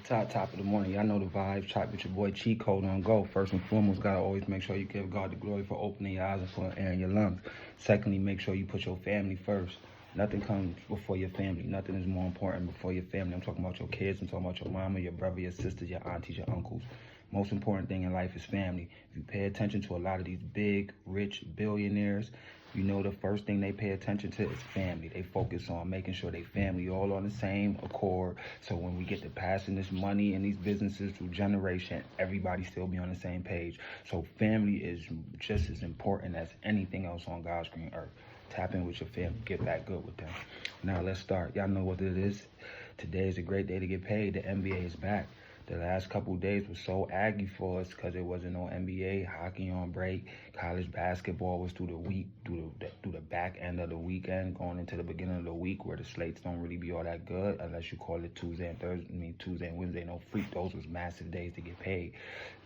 Top of the morning. Y'all know the vibes. Chop with your boy Cheat Code on go. First and foremost, gotta always make sure you give God the glory for opening your eyes and for airing your lungs. Secondly, make sure you put your family first. Nothing comes before your family. Nothing is more important before your family. I'm talking about your kids. I'm talking about your mama, your brother, your sisters, your aunties, your uncles. Most important thing in life is family. If you pay attention to a lot of these big, rich billionaires, you know the first thing they pay attention to is family. They focus on making sure they family all on the same accord. So when we get to passing this money and these businesses through generation, everybody still be on the same page. So family is just as important as anything else on God's green earth. Tap in with your family, get back good with them. Now let's start. Y'all know what it is. Today is a great day to get paid. The NBA is back. The last couple of days was so aggy for us because there wasn't no NBA, hockey on break, college basketball was through the week, through the back end of the weekend, going into the beginning of the week where the slates don't really be all that good unless you call it Tuesday and Thursday. Tuesday and Wednesday, no freak. Those was massive days to get paid.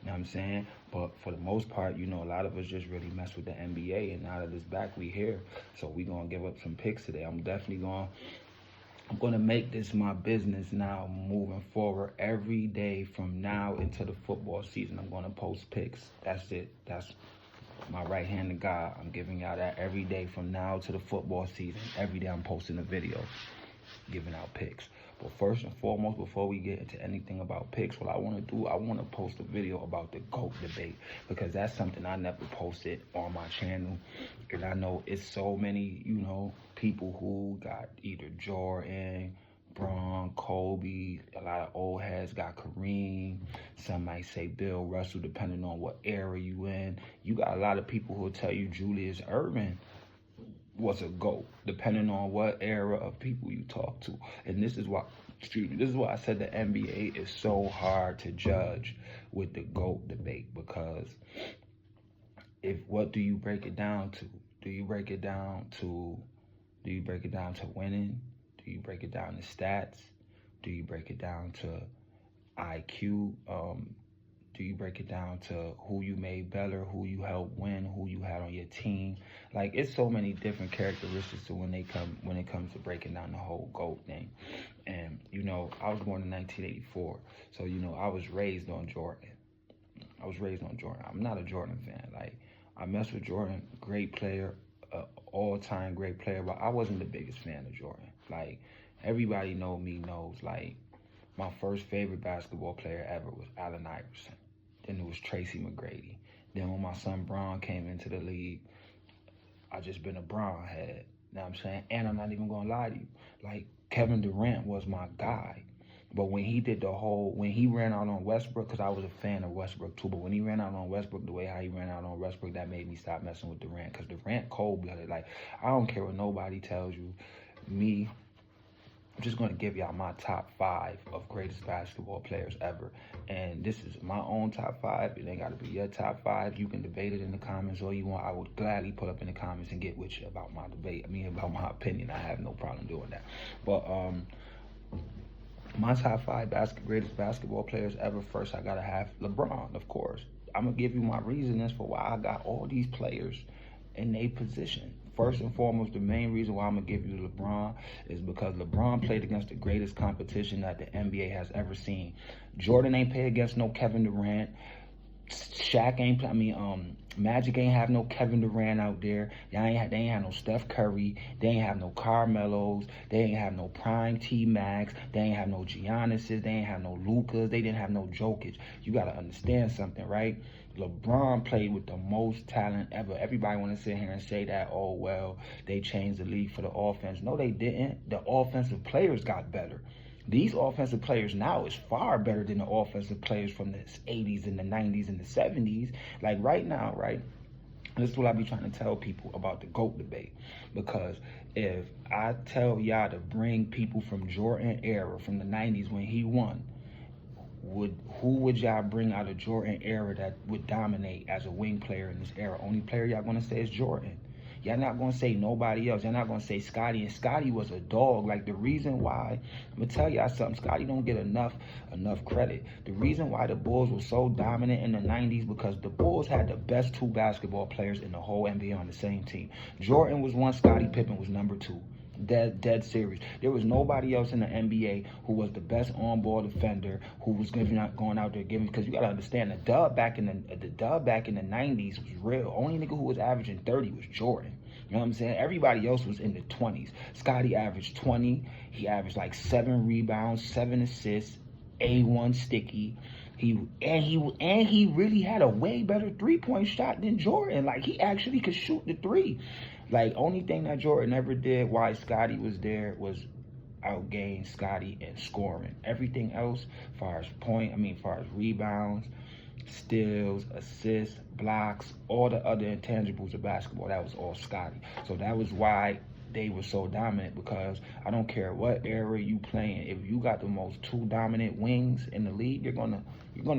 You know what I'm saying? But for the most part, you know, a lot of us just really mess with the NBA, and now that it's back, we here. So we gonna give up some picks today. I'm going to make this my business now moving forward. Every day from now into the football season, I'm going to post picks. That's it. That's my right hand to God. I'm giving y'all that every day from now to the football season. Every day I'm posting a video giving out picks. But first and foremost, before we get into anything about picks, what I want to do, I want to post a video about the GOAT debate, because that's something I never posted on my channel. And I know it's so many, you know, people who got either Jordan, Braun, Kobe, a lot of old heads got Kareem, some might say Bill Russell, depending on what era you in. You got a lot of people who will tell you Julius Erving was a GOAT, depending on what era of people you talk to. And this is why, this is why I said the NBA is so hard to judge with the GOAT debate, because what do you break it down to? Do you break it down to winning? Do you break it down to stats? Do you break it down to IQ? Do you break it down to who you made better, who you helped win, who you had on your team? Like, it's so many different characteristics to when it comes to breaking down the whole GOAT thing. And, you know, I was born in 1984. So, you know, I was raised on Jordan. I'm not a Jordan fan. Like, I mess with Jordan, great player, all-time great player, but I wasn't the biggest fan of Jordan. Like, everybody knows, like, my first favorite basketball player ever was Allen Iverson. Then it was Tracy McGrady. Then when my son Braun came into the league, I just been a Braun head. You know what I'm saying? And I'm not even going to lie to you. Like, Kevin Durant was my guy. But when he ran out on Westbrook, because I was a fan of Westbrook too, but when he ran out on Westbrook, the way how he ran out on Westbrook, that made me stop messing with Durant. Because Durant cold-blooded. Like, I don't care what nobody tells you. I'm just going to give y'all my top 5 of greatest basketball players ever. And this is my own top 5. It ain't got to be your top 5. You can debate it in the comments all you want. I would gladly put up in the comments and get with you about my debate. About my opinion. I have no problem doing that. But my top 5 greatest basketball players ever. First, I got to have LeBron, of course. I'm going to give you my reasons for why I got all these players in their position. First and foremost, the main reason why I'm going to give you LeBron is because LeBron played against the greatest competition that the NBA has ever seen. Jordan ain't played against no Kevin Durant. Magic ain't have no Kevin Durant out there. They ain't have no Steph Curry. They ain't have no Carmelos. They ain't have no Prime T-Max. They ain't have no Giannis's. They ain't have no Lucas. They didn't have no Jokic. You got to understand something, right? LeBron played with the most talent ever. Everybody want to sit here and say that, oh, well, they changed the league for the offense. No, they didn't. The offensive players got better. These offensive players now is far better than the offensive players from the 80s and the 90s and the 70s. Like right now, right? This is what I be trying to tell people about the GOAT debate. Because if I tell y'all to bring people from Jordan era, from the 90s when he won, who would y'all bring out of Jordan era that would dominate as a wing player in this era? Only player y'all gonna say is Jordan. Y'all not gonna say nobody else. Y'all not gonna say Scotty. And Scotty was a dog. Like, the reason why, I'm gonna tell y'all something, Scotty don't get enough credit. The reason why the Bulls were so dominant in the 90s, because the Bulls had the best 2 basketball players in the whole NBA on the same team. Jordan was 1, Scottie Pippen was number 2. Dead serious. There was nobody else in the NBA who was the best on-ball defender, who was going out there giving. Because you gotta understand, the dub back in the '90s was real. Only nigga who was averaging 30 was Jordan. You know what I'm saying? Everybody else was in the 20s. Scotty averaged 20. He averaged like 7 rebounds, 7 assists, A1 sticky. He really had a way better 3-point shot than Jordan. Like, he actually could shoot the 3. Like, only thing that Jordan ever did while Scotty was there was outgain Scotty in scoring. Everything else, far as rebounds, steals, assists, blocks, all the other intangibles of basketball, that was all Scotty. So that was why they were so dominant, because I don't care what era you playing, if you got the most 2 dominant wings in the league, you're gonna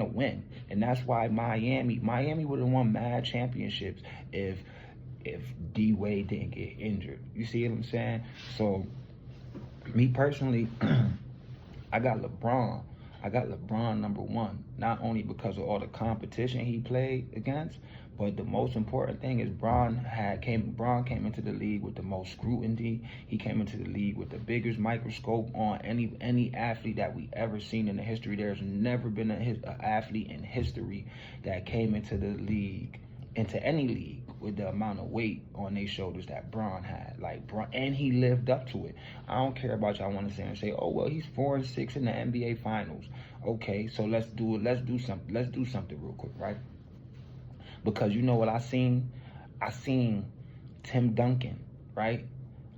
win. And that's why Miami would have won mad championships if D Wade didn't get injured. You see what I'm saying? So me personally, I got LeBron. I got LeBron #1, not only because of all the competition he played against, but the most important thing is Bron came into the league with the most scrutiny. He came into the league with the biggest microscope on any athlete that we ever seen in the history. There's never been an athlete in history that came into the league, into any league, with the amount of weight on their shoulders that Bron had. Like, Bron, and he lived up to it. I don't care about y'all want to say and say, oh well, he's 4-6 in the NBA Finals. Okay, so let's do something real quick, right? Because you know what I seen? I seen Tim Duncan, right?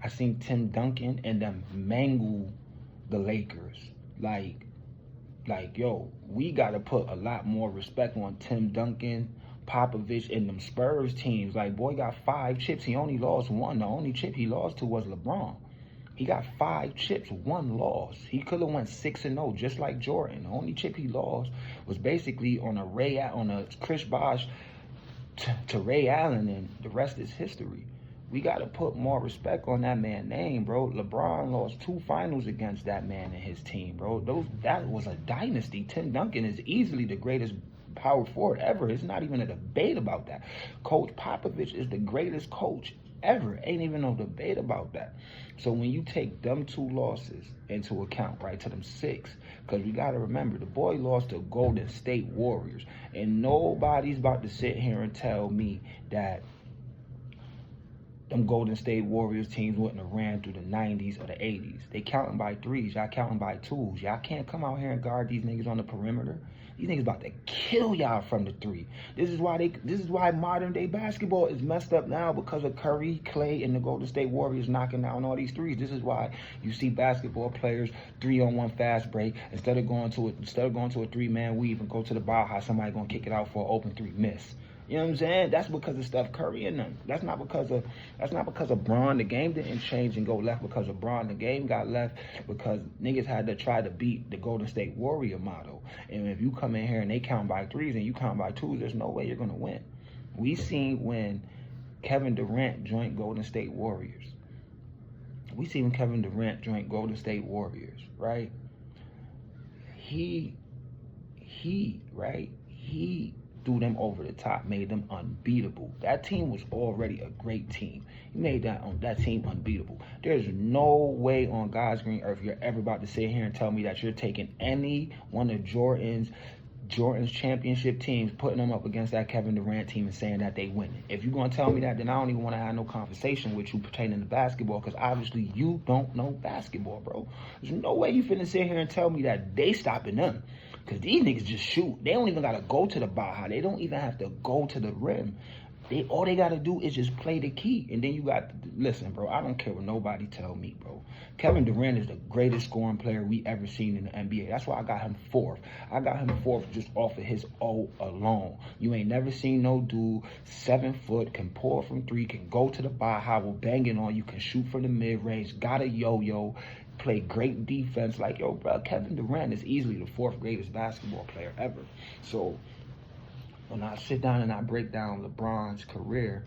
I seen Tim Duncan and them mangle the Lakers. Like, yo, we gotta put a lot more respect on Tim Duncan, Popovich, and them Spurs teams. Like, boy got 5 chips. He only lost 1. The only chip he lost to was LeBron. He got 5 chips, 1 loss. He could have went 6-0, just like Jordan. The only chip he lost was basically on a Chris Bosh to Ray Allen, and the rest is history. We got to put more respect on that man's name, bro. LeBron lost 2 finals against that man and his team, bro. That was a dynasty. Tim Duncan is easily the greatest power forward ever. It's not even a debate about that. Coach Popovich is the greatest coach ever. Ain't even no debate about that. So when you take them 2 losses into account, right, to them 6, because we got to remember, the boy lost to Golden State Warriors, and nobody's about to sit here and tell me that them Golden State Warriors teams wouldn't have ran through the 90s or the 80s. They counting by 3s. Y'all counting by 2s. Y'all can't come out here and guard these niggas on the perimeter. These niggas about to kill y'all from the 3. This is why modern day basketball is messed up now, because of Curry, Clay, and the Golden State Warriors knocking down all these 3s. This is why you see basketball players 3-on-1 fast break, instead of going to a 3-man weave and go to the Baja, somebody gonna kick it out for an open 3 miss. You know what I'm saying? That's because of Steph Curry and them. That's not because of Bron. The game didn't change and go left because of Bron. The game got left because niggas had to try to beat the Golden State Warrior model. And if you come in here and they count by 3s and you count by 2s, there's no way you're gonna win. We seen when Kevin Durant joined Golden State Warriors. Right? He threw them over the top, made them unbeatable. That team was already a great team. He made that team unbeatable. There's no way on God's green earth you're ever about to sit here and tell me that you're taking any one of Jordan's championship teams, putting them up against that Kevin Durant team and saying that they win. If you're going to tell me that, then I don't even want to have no conversation with you pertaining to basketball, because obviously you don't know basketball, bro. There's no way you finna sit here and tell me that they stopping them. Because these niggas just shoot. They don't even got to go to the Baja. They don't even have to go to the rim. All they got to do is just play the key. And then you got, listen, bro, I don't care what nobody tell me, bro. Kevin Durant is the greatest scoring player we ever seen in the NBA. That's why I got him 4th. I got him 4th just off of his O alone. You ain't never seen no dude 7 foot, can pour from 3, can go to the Baja, will bang it on you, can shoot from the mid-range, got a yo-yo, play great defense. Like, yo, bro, Kevin Durant is easily the 4th greatest basketball player ever. So when I sit down and I break down LeBron's career,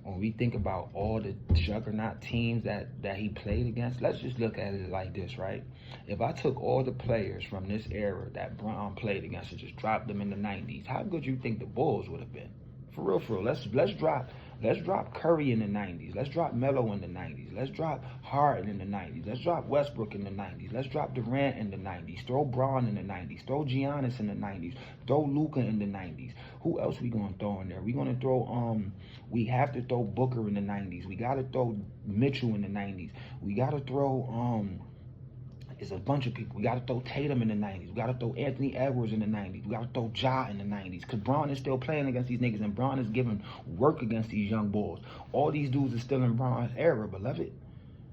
when we think about all the juggernaut teams that he played against, let's just look at it like this, right? If I took all the players from this era that Bron played against and just dropped them in the 90s, how good you think the Bulls would have been? For real, let's drop Let's drop Curry in the 90s. Let's drop Melo in the 90s. Let's drop Harden in the 90s. Let's drop Westbrook in the 90s. Let's drop Durant in the 90s. Throw Braun in the 90s. Throw Giannis in the 90s. Throw Luka in the 90s. Who else we gonna throw in there? We gonna throw we have to throw Booker in the 90s. We gotta throw Mitchell in the 90s. We gotta throw it's a bunch of people. We got to throw Tatum in the 90s. We got to throw Anthony Edwards in the 90s. We got to throw Ja in the 90s. Because Braun is still playing against these niggas, and Braun is giving work against these young boys. All these dudes are still in Braun's era, beloved.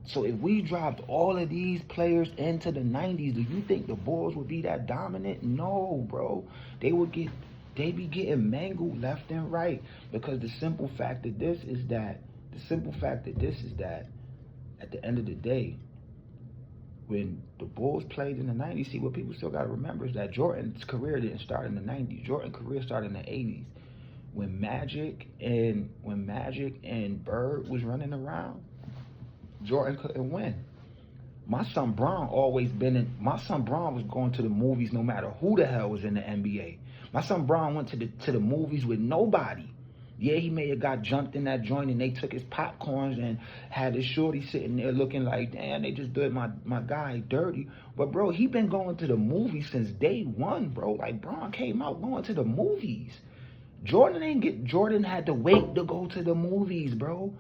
So if we dropped all of these players into the 90s, do you think the Bulls would be that dominant? No, bro. They be getting mangled left and right. Because the simple fact of this is that, at the end of the day, when the Bulls played in the 90s, see, what people still got to remember is that Jordan's career didn't start in the 90s. Jordan's career started in the 80s. When Magic and Bird was running around, Jordan couldn't win. My son Braun was going to the movies no matter who the hell was in the NBA. My son Braun went to the movies with nobody. Yeah, he may have got jumped in that joint and they took his popcorns and had his shorty sitting there looking like, damn, they just did my guy dirty. But, bro, he been going to the movies since day one, bro. Like, Braun came out going to the movies. Jordan had to wait to go to the movies, bro.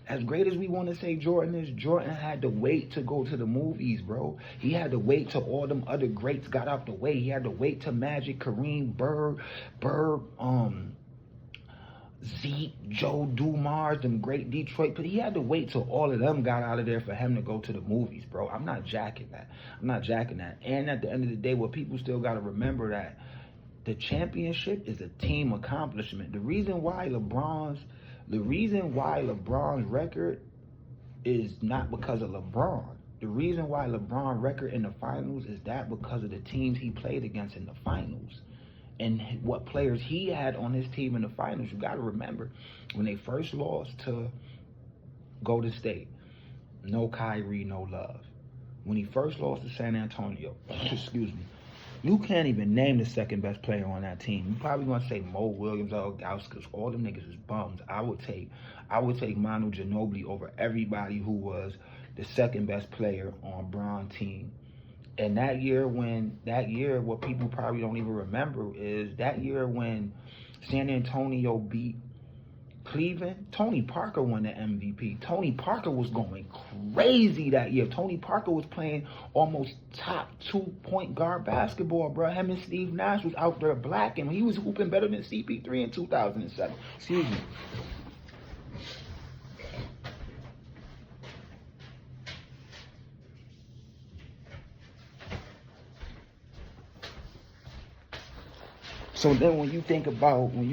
As great as we want to say Jordan is, Jordan had to wait to go to the movies, bro. He had to wait till all them other greats got out the way. He had to wait till Magic, Kareem, Bird, Zeke, Joe Dumars, them great Detroit, but he had to wait till all of them got out of there for him to go to the movies, bro. I'm not jacking that. And at the end of the day, what people still got to remember that the championship is a team accomplishment. The reason why LeBron's record is not because of LeBron. The reason why LeBron's record in the finals is that because of the teams he played against in the finals. And what players he had on his team in the finals. You got to remember, when they first lost to Golden State, no Kyrie, no Love. When he first lost to San Antonio, excuse me, you can't even name the second best player on that team. You probably gonna say Mo Williams or Gauss, because all them niggas is bums. I would take Manu Ginobili over everybody who was the second best player on Bron's team. And that year, what people probably don't even remember is that year when San Antonio beat Cleveland, Tony Parker won the MVP. Tony Parker was going crazy that year. Tony Parker was playing almost top 2-point guard basketball, bro. Him and Steve Nash was out there blacking. He was hooping better than CP3 in 2007. Excuse me. So then when you think about when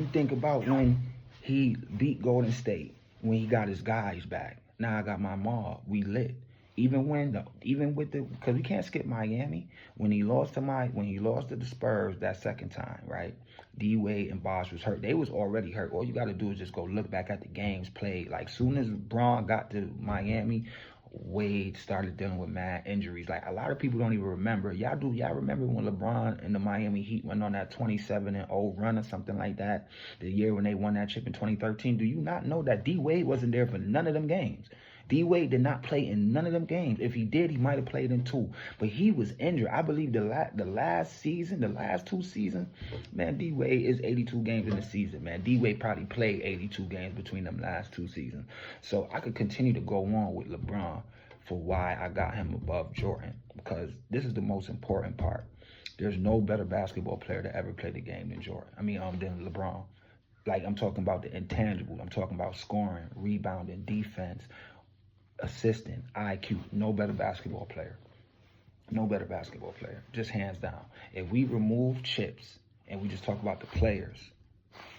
he beat Golden State, when he got his guys back, now I got my mob, we lit. Because we can't skip Miami. When he lost to the Spurs that second time, right? D Wade and Bosh was hurt. They was already hurt. All you got to do is just go look back at the games played. Like soon as Braun got to Miami, Wade started dealing with mad injuries. Like a lot of people don't even remember. Y'all remember when LeBron and the Miami Heat went on that 27-0 run or something like that? The year when they won that chip in 2013. Do you not know that D Wade wasn't there for none of them games? D Wade did not play in none of them games. If he did, he might have played in 2. But he was injured. I believe the last two seasons, man, D Wade is 82 games in the season, man. D Wade probably played 82 games between them last 2 seasons. So I could continue to go on with LeBron for why I got him above Jordan, because this is the most important part. There's no better basketball player to ever play the game than than LeBron. Like, I'm talking about the intangible. I'm talking about scoring, rebounding, defense, assistant, IQ. No better basketball player. No better basketball player. Just hands down. If we remove chips and we just talk about the players,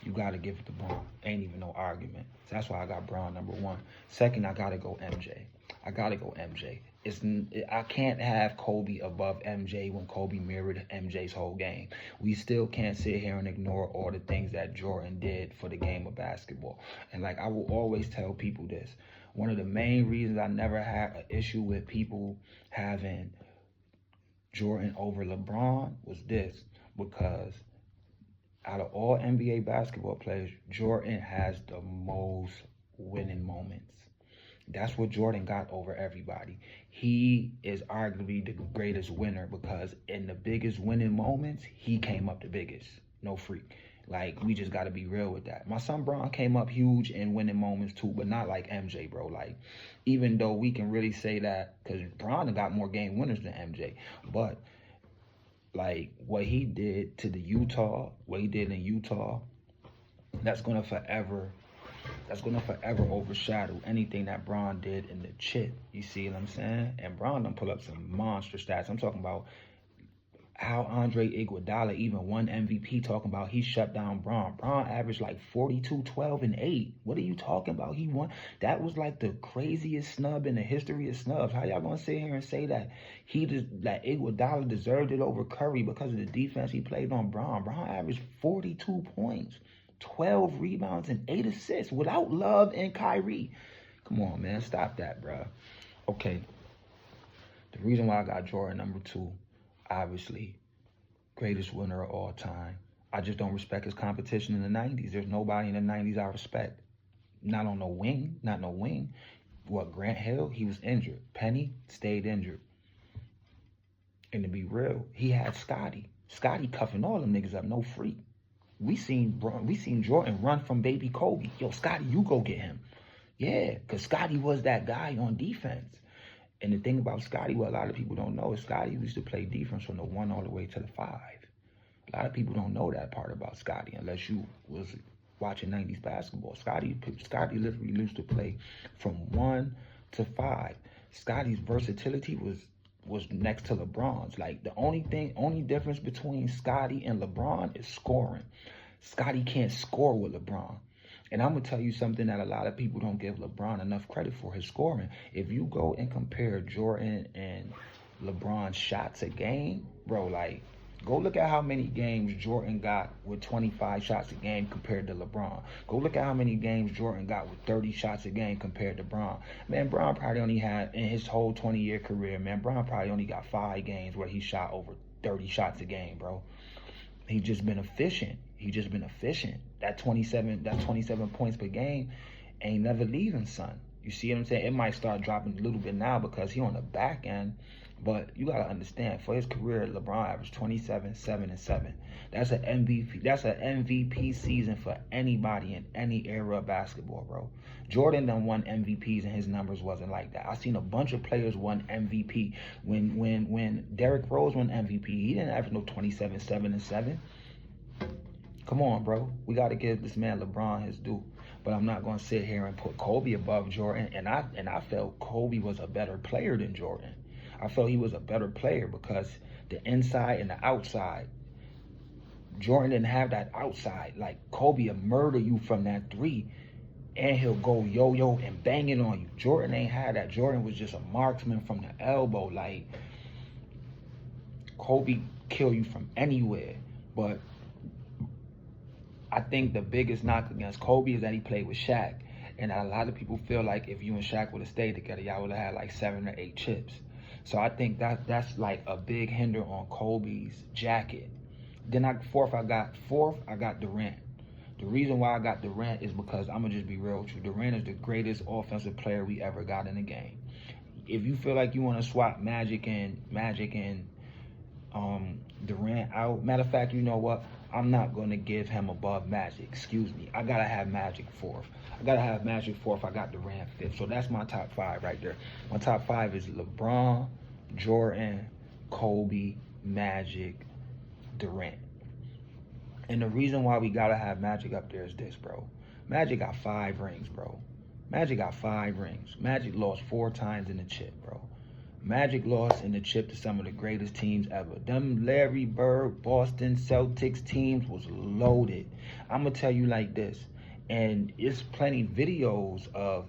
you got to give it to Braun. Ain't even no argument. So that's why I got Braun number 1. Second, I got to go MJ. I can't have Kobe above MJ when Kobe mirrored MJ's whole game. We still can't sit here and ignore all the things that Jordan did for the game of basketball. And like I will always tell people this, one of the main reasons I never had an issue with people having Jordan over LeBron was this, because out of all NBA basketball players, Jordan has the most winning moments. That's what Jordan got over everybody. He is arguably the greatest winner because in the biggest winning moments, he came up the biggest. No freak. Like, we just got to be real with that. My son Bron came up huge in winning moments too, but not like MJ, bro. Like, even though we can really say that, because Bron got more game winners than MJ, but like what he did to the Utah, what he did in Utah, that's gonna forever overshadow anything that Bron did in the chip. You see what I'm saying? And Bron done pull up some monster stats. I'm talking about how Andre Iguodala even won MVP, talking about he shut down Bron. Bron averaged like 42, 12, and 8. What are you talking about? He won. That was like the craziest snub in the history of snubs. How y'all gonna sit here and say that that Iguodala deserved it over Curry because of the defense he played on Bron? Bron averaged 42 points, 12 rebounds, and 8 assists without Love and Kyrie. Come on, man. Stop that, bro. Okay. The reason why I got Jordan number 2, obviously, greatest winner of all time. I just don't respect his competition in the 90s. There's nobody in the 90s I respect. Not on no wing. Not no wing. What, Grant Hill? He was injured. Penny stayed injured. And to be real, he had Scotty. Scotty cuffing all them niggas up, no freak. We seen Jordan run from baby Kobe. Yo, Scotty, you go get him. Yeah, because Scotty was that guy on defense. And the thing about Scotty, what a lot of people don't know, is Scotty used to play defense from the 1 all the way to the 5. A lot of people don't know that part about Scotty unless you was watching 90s basketball. Scotty literally used to play from 1 to 5. Scotty's versatility was next to LeBron's. Like, the only difference between Scotty and LeBron is scoring. Scotty can't score with LeBron. And I'm going to tell you something that a lot of people don't give LeBron enough credit for, his scoring. If you go and compare Jordan and LeBron's shots a game, bro, like, go look at how many games Jordan got with 25 shots a game compared to LeBron. Go look at how many games Jordan got with 30 shots a game compared to Bron. Man, Bron probably only had, in his whole 20-year career, man, Bron probably only got 5 games where he shot over 30 shots a game, bro. He just been efficient. That 27 points per game ain't never leaving, son. You see what I'm saying? It might start dropping a little bit now because he on the back end. But you got to understand, for his career, LeBron averaged 27, 7, and 7. That's an MVP. That's an MVP season for anybody in any era of basketball, bro. Jordan done won MVPs and his numbers wasn't like that. I seen a bunch of players won MVP. When Derrick Rose won MVP, he didn't average no 27, 7, and 7. Come on, bro. We got to give this man LeBron his due. But I'm not going to sit here and put Kobe above Jordan. And I felt Kobe was a better player than Jordan. I felt he was a better player because the inside and the outside. Jordan didn't have that outside. Like, Kobe will murder you from that 3. And he'll go yo-yo and bang it on you. Jordan ain't had that. Jordan was just a marksman from the elbow. Like, Kobe kill you from anywhere. But I think the biggest knock against Kobe is that he played with Shaq. And a lot of people feel like if you and Shaq would have stayed together, y'all would have had like 7 or 8 chips. So I think that's like a big hinder on Kobe's jacket. Then fourth, I got Durant. The reason why I got Durant is because I'm going to just be real with you. Durant is the greatest offensive player we ever got in the game. If you feel like you want to swap Magic and Durant out, matter of fact, you know what? I'm not going to give him above Magic. Excuse me. I got to have Magic 4th. I got Durant 5th. So that's my top 5 right there. My top 5 is LeBron, Jordan, Kobe, Magic, Durant. And the reason why we got to have Magic up there is this, bro. Magic got 5 rings, bro. Magic lost 4 times in the chip, bro. Magic lost in the chip to some of the greatest teams ever. Them Larry Bird, Boston Celtics teams was loaded. I'm going to tell you like this, and it's plenty videos of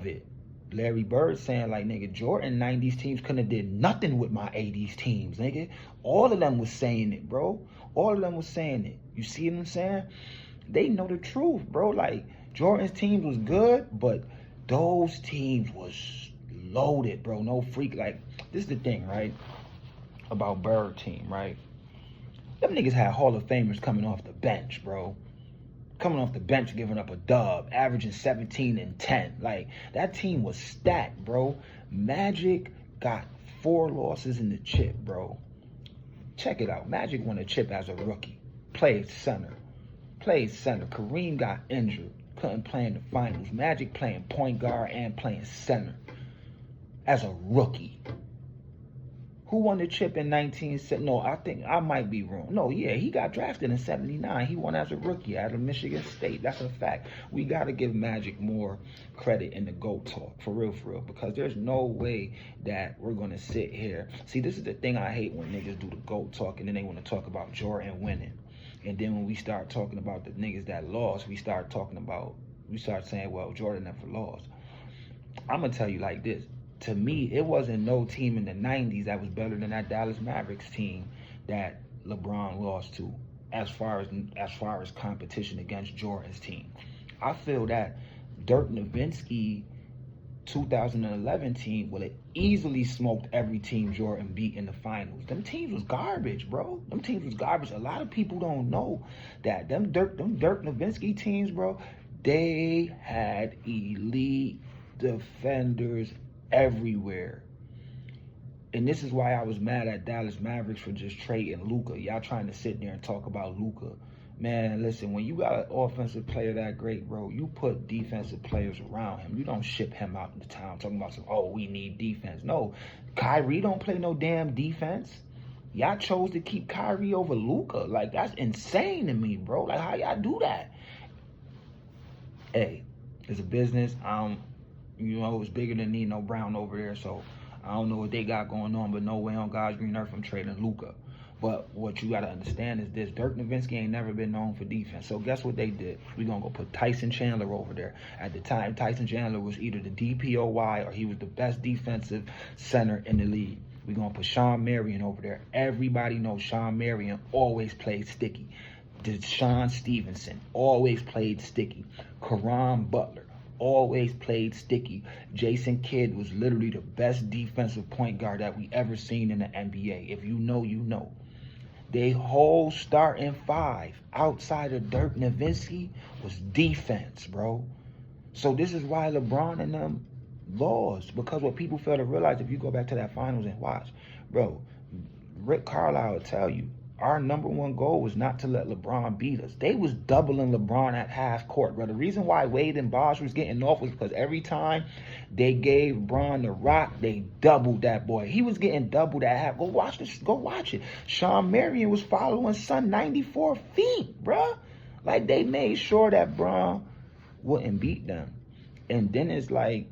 it. Larry Bird saying, like, nigga, Jordan 90s teams couldn't have did nothing with my 80s teams, nigga. All of them was saying it, bro. All of them was saying it. You see what I'm saying? They know the truth, bro. Like, Jordan's teams was good, but those teams was loaded, bro. No freak. Like, this is the thing, right? About Bird team, right? Them niggas had Hall of Famers coming off the bench, bro. coming off the bench, giving up a dub, averaging 17 and 10. Like, that team was stacked, bro. Magic got 4 losses in the chip, bro. Check it out. Magic won a chip as a rookie. Played center. Kareem got injured. Couldn't play in the finals. Magic playing point guard and playing center as a rookie. Who won the chip in 1970? No, I think I might be wrong. No, yeah, he got drafted in 79. He won as a rookie out of Michigan State. That's a fact. We got to give Magic more credit in the GOAT talk, for real, because there's no way that we're going to sit here. See, this is the thing I hate when niggas do the GOAT talk and then they want to talk about Jordan winning. And then when we start talking about the niggas that lost, we start saying, well, Jordan never lost. I'm going to tell you like this. To me, it wasn't no team in the 90s that was better than that Dallas Mavericks team that LeBron lost to as far as competition against Jordan's team. I feel that Dirk Nowitzki 2011 team would have easily smoked every team Jordan beat in the finals. Them teams was garbage, bro. Them teams was garbage. A lot of people don't know that. Them Dirk Nowitzki teams, bro, they had elite defenders everywhere. And this is why I was mad at Dallas Mavericks for just trading Luka. Y'all trying to sit there and talk about Luka. Man, listen, when you got an offensive player that great, bro, you put defensive players around him. You don't ship him out in the town talking about, oh, we need defense. No, Kyrie don't play no damn defense. Y'all chose to keep Kyrie over Luka. Like, that's insane to me, bro. Like, how y'all do that? Hey, it's a business. You know, it's bigger than Nino Brown over there, so I don't know what they got going on, but no way on God's green earth I'm trading Luka. But what you got to understand is this. Dirk Nowitzki ain't never been known for defense. So guess what they did? We're going to go put Tyson Chandler over there. At the time, Tyson Chandler was either the DPOY or he was the best defensive center in the league. We're going to put Sean Marion over there. Everybody knows Sean Marion always played sticky. Deshaun Stevenson always played sticky. Caron Butler always played sticky. Jason Kidd was literally the best defensive point guard that we ever seen in the NBA. If you know, you know. They whole starting 5 outside of Dirk Nowitzki was defense, bro. So this is why LeBron and them lost. Because what people fail to realize, if you go back to that finals and watch, bro, Rick Carlisle will tell you, our number one goal was not to let LeBron beat us. They was doubling LeBron at half court, bro. The reason why Wade and Bosh was getting off was because every time they gave Bron the rock, they doubled that boy. He was getting doubled at half. Go watch this. Go watch it. Sean Marion was following son 94 feet, bro. Like, they made sure that Bron wouldn't beat them. And then it's like,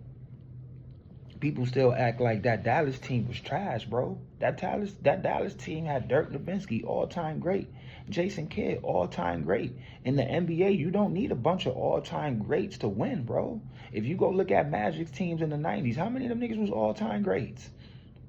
people still act like that Dallas team was trash, bro. That Dallas team had Dirk Nowitzki, all-time great. Jason Kidd, all-time great. In the NBA, you don't need a bunch of all-time greats to win, bro. If you go look at Magic's teams in the 90s, how many of them niggas was all-time greats?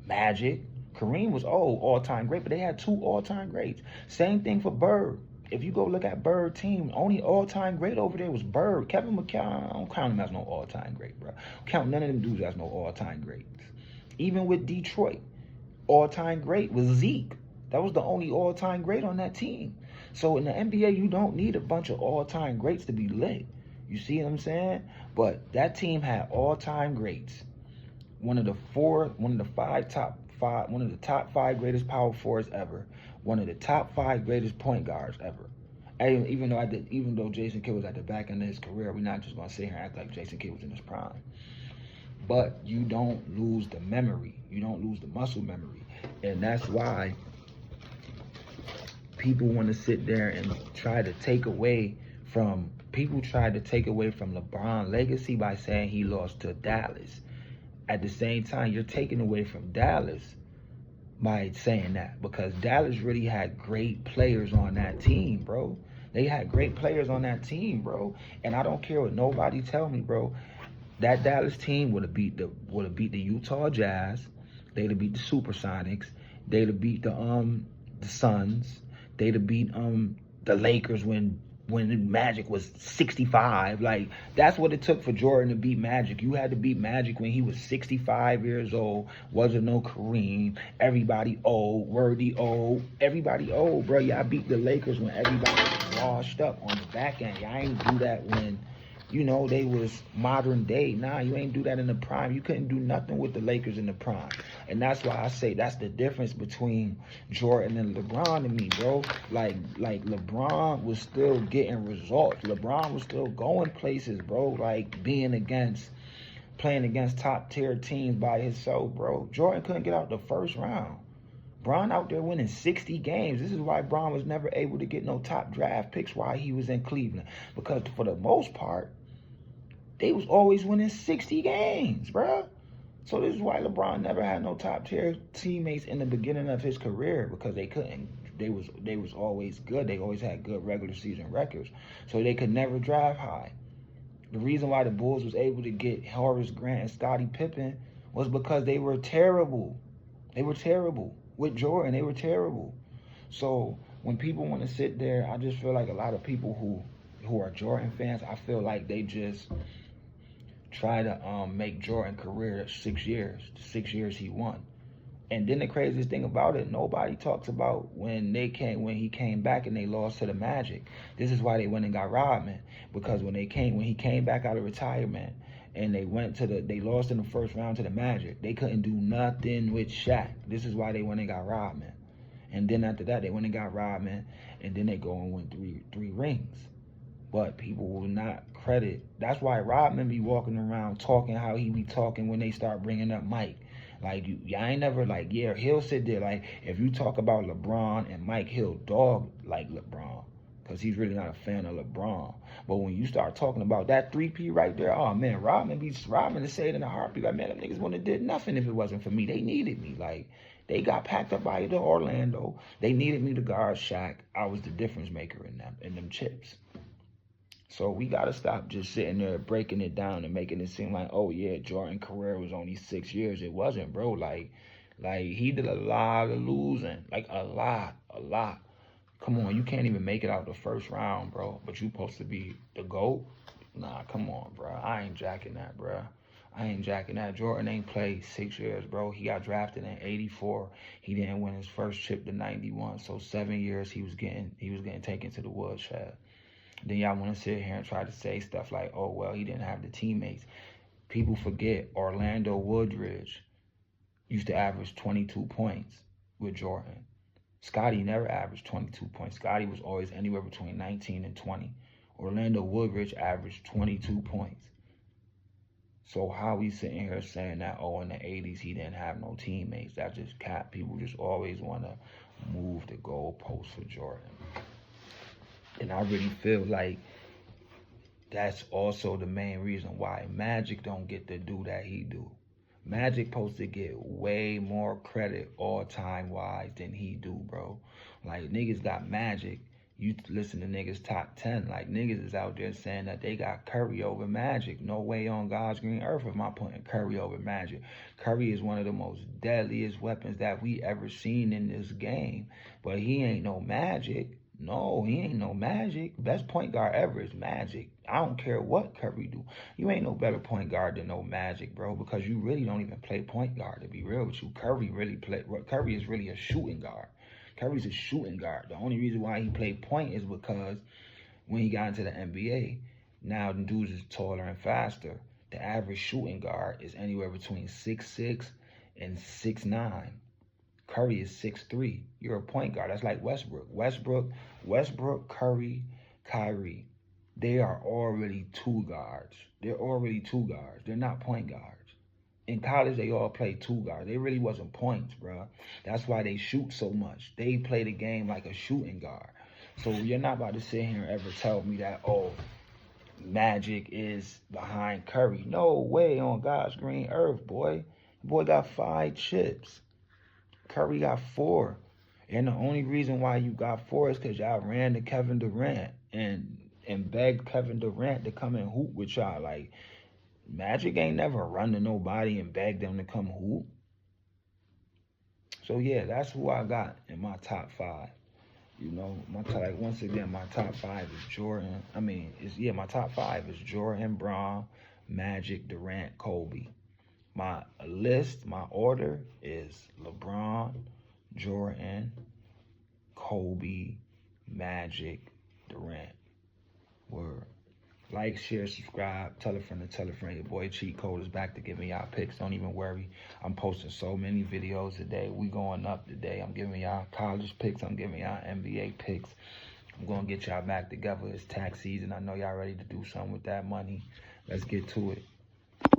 Magic. Kareem was all-time great, but they had 2 all-time greats. Same thing for Bird. If you go look at Bird team, only all-time great over there was Bird. Kevin McCown, I don't count him as no all-time great, bro. Count none of them dudes as no all-time greats. Even with Detroit, all-time great was Zeke. That was the only all-time great on that team. So in the NBA, you don't need a bunch of all-time greats to be lit. You see what I'm saying? But that team had all-time greats. One of the top 5 greatest power forwards ever. One of the top 5 greatest point guards ever. Even though Jason Kidd was at the back end of his career, we're not just gonna sit here and act like Jason Kidd was in his prime. But you don't lose the memory. You don't lose the muscle memory. And that's why people want to sit there and try to take away from LeBron's legacy by saying he lost to Dallas. At the same time, you're taking away from Dallas by saying that, because Dallas really had great players on that team, bro. They had great players on that team, bro. And I don't care what nobody tell me, bro. That Dallas team would have beat the Utah Jazz. They'd have beat the Supersonics. They'd have beat the Suns. They'd have beat the Lakers when when Magic was 65. Like, that's what it took for Jordan to beat Magic. You had to beat Magic when he was 65 years old. Wasn't no Kareem. Everybody old. Worthy old. Everybody old, bro. Y'all beat the Lakers when everybody was washed up on the back end. Y'all ain't do that when, you know, they was modern day. Nah, you ain't do that in the prime. You couldn't do nothing with the Lakers in the prime. And that's why I say that's the difference between Jordan and LeBron to me, bro. Like LeBron was still getting results. LeBron was still going places, bro. Like playing against top tier teams by himself, bro. Jordan couldn't get out the first round. Bron out there winning 60 games. This is why Bron was never able to get no top draft picks while he was in Cleveland. Because for the most part, they was always winning 60 games, bro. So this is why LeBron never had no top tier teammates in the beginning of his career, because they couldn't. They was always good. They always had good regular season records. So they could never draft high. The reason why the Bulls was able to get Horace Grant and Scottie Pippen was because they were terrible. They were terrible. With Jordan, they were terrible. So when people want to sit there, I just feel like a lot of people who are Jordan fans, I feel like they just try to make Jordan career 6 years. 6 years he won. And then the craziest thing about it, nobody talks about when he came back and they lost to the Magic. This is why they went and got Rodman, because when he came back out of retirement and they lost in the first round to the Magic, they couldn't do nothing with Shaq. This is why they went and got Rodman. And then after that, they went and got Rodman, and then they go and win three rings. But people will not credit. That's why Rodman be walking around talking how he be talking when they start bringing up Mike. Like, y'all ain't never, like, yeah, he'll sit there, like, if you talk about LeBron and Mike, he'll dog like LeBron, because he's really not a fan of LeBron. But when you start talking about that 3P right there, oh, man, Rodman to say it in a heartbeat, like, man, them niggas wouldn't have did nothing if it wasn't for me. They needed me. Like, they got packed up by the Orlando. They needed me to guard Shaq. I was the difference maker in them chips. So we got to stop just sitting there breaking it down and making it seem like, oh, yeah, Jordan's career was only 6 years. It wasn't, bro. Like he did a lot of losing. Like, a lot. Come on, you can't even make it out the first round, bro. But you supposed to be the GOAT? Nah, come on, bro. I ain't jacking that, bro. I ain't jacking that. Jordan ain't played 6 years, bro. He got drafted in 84. He didn't win his first chip to 91. So 7 years he was getting taken to the woodshed. Then y'all want to sit here and try to say stuff like, oh, well, he didn't have the teammates. People forget Orlando Woodridge used to average 22 points with Jordan. Scottie never averaged 22 points. Scottie was always anywhere between 19 and 20. Orlando Woodridge averaged 22 points. So how we sitting here saying that, oh, in the 80s he didn't have no teammates? That's just cap. People just always want to move the goalposts for Jordan. And I really feel like that's also the main reason why Magic don't get to do that he do. Magic supposed to get way more credit all-time wise than he do, bro. Like, niggas got Magic. You listen to niggas top 10. Like, niggas is out there saying that they got Curry over Magic. No way on God's green earth am I putting Curry over Magic. Curry is one of the most deadliest weapons that we ever seen in this game. But he ain't no Magic. No, he ain't no Magic. Best point guard ever is Magic. I don't care what Curry do. You ain't no better point guard than no Magic, bro, because you really don't even play point guard, to be real with you. Curry is really a shooting guard. Curry's a shooting guard. The only reason why he played point is because when he got into the NBA, now the dudes is taller and faster. The average shooting guard is anywhere between 6'6" and 6'9". Curry is 6'3". You're a point guard. That's like Westbrook, Curry, Kyrie. They are already two guards. They're already two guards. They're not point guards. In college, they all played two guards. They really wasn't points, bro. That's why they shoot so much. They play the game like a shooting guard. So you're not about to sit here and ever tell me that, oh, Magic is behind Curry. No way on God's green earth, boy. Boy got 5 chips. Curry got 4. And the only reason why you got 4 is because y'all ran to Kevin Durant and begged Kevin Durant to come and hoop with y'all. Like, Magic ain't never run to nobody and begged them to come hoop. So, yeah, that's who I got in my top 5. You know, like once again, my top 5 is Jordan. My top 5 is Jordan, Bron, Magic, Durant, Kobe. My list, my order is LeBron, Jordan, Kobe, Magic, Durant. Word. Like, share, subscribe, tell a friend to tell a friend. Your boy Cheat Code is back to give me y'all picks. Don't even worry. I'm posting so many videos today. We going up today. I'm giving y'all college picks. I'm giving y'all NBA picks. I'm going to get y'all back together. It's tax season. I know y'all ready to do something with that money. Let's get to it.